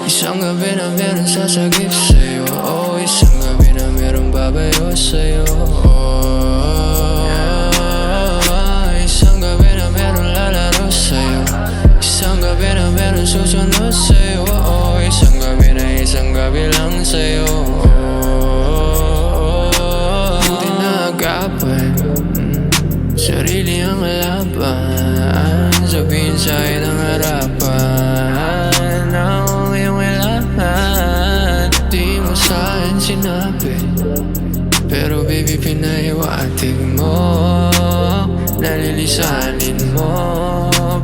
Isang gabi na meron sasagip sa'yo, oh, isang gabi na meron babayo sa'yo, oh, isang gabi na meron lalaro sa'yo, isang gabi na meron susunod sa'yo, oh, isang gabi lang sa'yo, oh, buti na agapay, sarili ang laban, sabihin sa'yo ng harapan na ang iyong kailangan. Di mo sa'kin sinabi, pero baby pinahiwatig mo, nalilisanin mo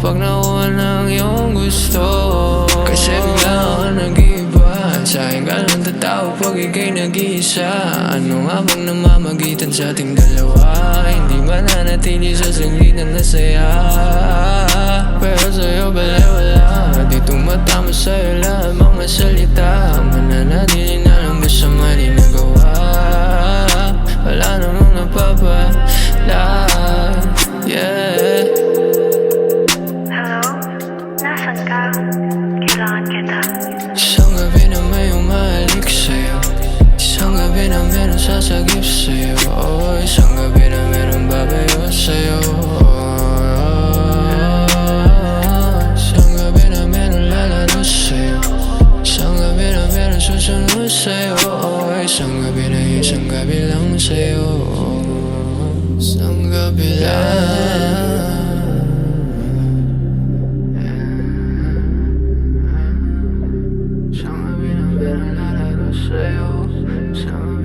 pag nakuha ng iyong gusto. Kasi bigla ka nag-iba, sa'kin ka lang tatawa pag ika'y nag-iisa. Ano nga bang namamagitan sa ating dalawa? Hindi mananatili sa saglit na nasaya, pero sa'yo balewala. Di tumatama sa'yo lahat mga salita, mananatili na lang ba sa mali na gawa? Wala namang napapala, yeah. Hello? Nasaan ka? Kailangan kita. Isang gabi na may umalik sa'yo, isang gabi na meron sasagip sa'yo, oh, isang gabi na meron babayo sa'yo, oh, isang gabi na meron lalaro sa'yo, isang gabi na meron susunod sa'yo, oh, isang gabi lang sa'yo, oh, isang gabi lang. Isang gabi na meron lalaro sa'yo, isang